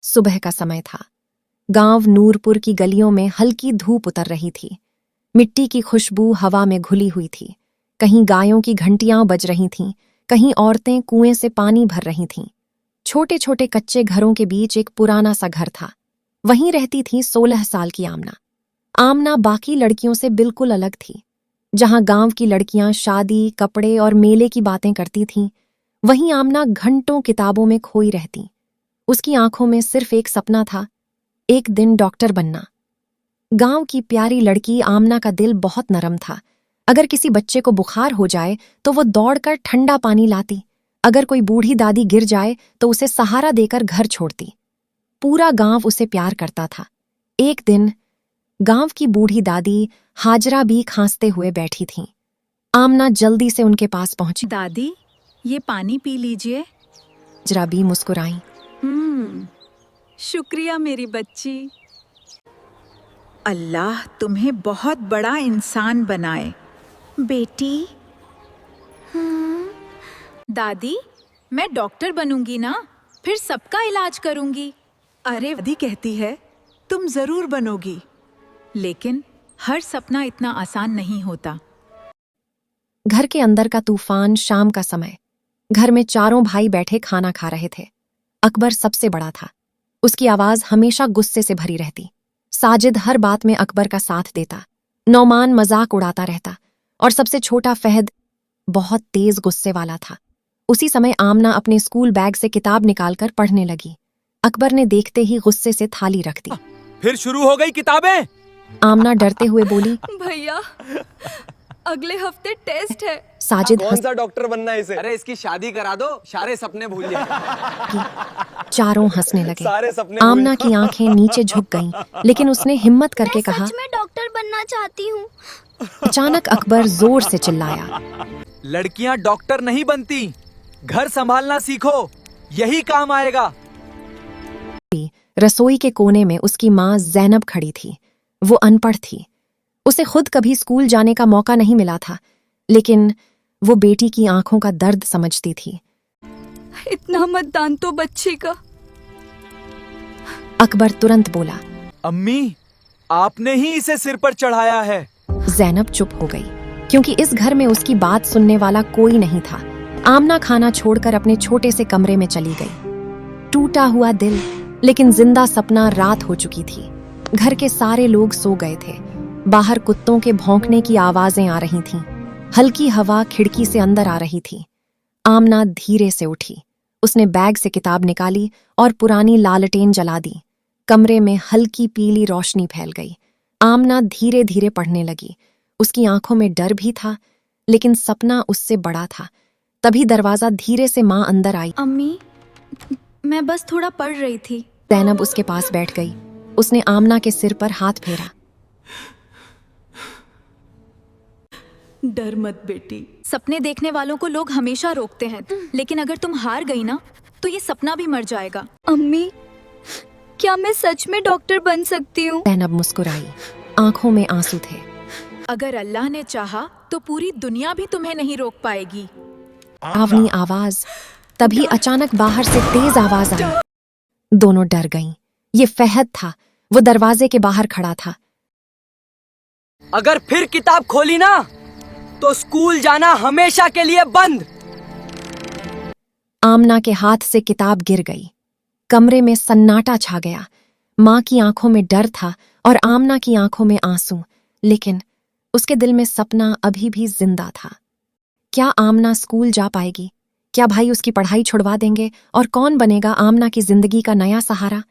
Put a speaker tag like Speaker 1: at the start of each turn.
Speaker 1: सुबह का समय था। गांव नूरपुर की गलियों में हल्की धूप उतर रही थी। मिट्टी की खुशबू हवा में घुली हुई थी। कहीं गायों की घंटियां बज रही थीं, कहीं औरतें कुएं से पानी भर रही थीं। छोटे छोटे कच्चे घरों के बीच एक पुराना सा घर था। वहीं रहती थी 16 साल की आमना। आमना बाकी लड़कियों से बिल्कुल अलग थी। जहां गांव की लड़कियां शादी, कपड़े और मेले की बातें करती थीं, वहीं आमना घंटों किताबों में खोई रहती। उसकी आंखों में सिर्फ एक सपना था, एक दिन डॉक्टर बनना। गांव की प्यारी लड़की आमना का दिल बहुत नरम था। अगर किसी बच्चे को बुखार हो जाए तो वो दौड़कर ठंडा पानी लाती। अगर कोई बूढ़ी दादी गिर जाए तो उसे सहारा देकर घर छोड़ती। पूरा गांव उसे प्यार करता था। एक दिन गांव की बूढ़ी दादी हाजरा भी खांसते हुए बैठी थीं। आमना जल्दी से उनके पास पहुंची।
Speaker 2: दादी, ये पानी पी लीजिए।
Speaker 1: हाजरा भी मुस्कुराई।
Speaker 2: शुक्रिया मेरी बच्ची। अल्लाह तुम्हें बहुत बड़ा इंसान बनाए। बेटी। दादी, मैं डॉक्टर बनूंगी ना, फिर सबका इलाज करूंगी।
Speaker 3: अरे दादी कहती है तुम जरूर बनोगी।
Speaker 2: लेकिन हर सपना इतना आसान नहीं होता।
Speaker 1: घर के अंदर का तूफान। शाम का समय। घर में चारों भाई बैठे खाना खा रहे थे। अकबर सबसे बड़ा था। उसकी आवाज हमेशा गुस्से से भरी रहती। साजिद हर बात में अकबर का साथ देता। नौमान मजाक उड़ाता रहता और सबसे छोटा फहद बहुत तेज गुस्से वाला था। उसी समय आमना अपने स्कूल बैग से किताब निकालकर पढ़ने लगी। अकबर ने देखते ही गुस्से से थाली रख दी।
Speaker 4: फिर शुरू हो गई किताबें?
Speaker 1: आमना डरते हुए बोली,
Speaker 5: भैया, अगले हफ्ते टेस्ट है।
Speaker 1: साजिद
Speaker 4: कौन सा डॉक्टर बनना है इसे? अरे इसकी शादी करा दो, सारे सपने भूल
Speaker 1: चारों हंसने लगे।
Speaker 4: सारे सपने
Speaker 1: आमना की आंखें नीचे झुक गईं, लेकिन उसने हिम्मत करके कहा,
Speaker 5: सच में डॉक्टर बनना चाहती हूँ।
Speaker 1: अचानक अकबर जोर से चिल्लाया,
Speaker 4: लड़कियां डॉक्टर नहीं बनती, घर संभालना सीखो, यही काम आएगा।
Speaker 1: रसोई के कोने में उसकी माँ जैनब खड़ी थी। वो अनपढ़ थी। उसे खुद कभी स्कूल जाने का मौका नहीं मिला था, लेकिन वो बेटी की आंखों का दर्द समझती थी।
Speaker 5: इतना मतदान तो बच्ची का।
Speaker 1: अकबर तुरंत बोला,
Speaker 4: अम्मी, आपने ही इसे सिर पर चढ़ाया है।
Speaker 1: जैनब चुप हो गई, क्योंकि इस घर में उसकी बात सुनने वाला कोई नहीं था। आमना खाना छोड़कर अपने छोटे से कमरे में चली गई। टूटा हुआ दिल, लेकिन जिंदा सपना। रात हो चुकी थी। घर के सारे लोग सो गए थे। बाहर कुत्तों के भौंकने की आवाजें आ रही थीं। हल्की हवा खिड़की से अंदर आ रही थी। आमना धीरे से उठी। उसने बैग से किताब निकाली और पुरानी लालटेन जला दी। कमरे में हल्की पीली रोशनी फैल गई। आमना धीरे धीरे पढ़ने लगी। उसकी आंखों में डर भी था, लेकिन सपना उससे बड़ा था। तभी दरवाजा धीरे से माँ अंदर आई।
Speaker 5: अम्मी, मैं बस थोड़ा पढ़ रही थी।
Speaker 1: जैनब उसके पास बैठ गई। उसने आमना के सिर पर हाथ फेरा।
Speaker 3: डर मत बेटी।
Speaker 2: सपने देखने वालों को लोग हमेशा रोकते हैं, लेकिन अगर तुम हार गई ना, तो ये सपना भी मर जाएगा।
Speaker 5: अम्मी, क्या मैं सच में डॉक्टर बन सकती हूँ?
Speaker 1: जैनब मुस्कुराई। आंखों में आंसू थे।
Speaker 2: अगर अल्लाह ने चाहा तो पूरी दुनिया भी तुम्हें नहीं रोक पाएगी।
Speaker 1: आवनी आवाज। तभी अचानक बाहर से तेज आवाज आई। दोनों डर गईं। ये फहद था। वो दरवाजे के बाहर खड़ा था।
Speaker 4: अगर फिर किताब खोली ना, तो स्कूल जाना हमेशा के लिए बंद।
Speaker 1: आमना के हाथ से किताब गिर गई। कमरे में सन्नाटा छा गया। माँ की आंखों में डर था और आमना की आंखों में आंसू, लेकिन उसके दिल में सपना अभी भी जिंदा था। क्या आमना स्कूल जा पाएगी? क्या भाई उसकी पढ़ाई छुड़वा देंगे? और कौन बनेगा आमना की जिंदगी का नया सहारा?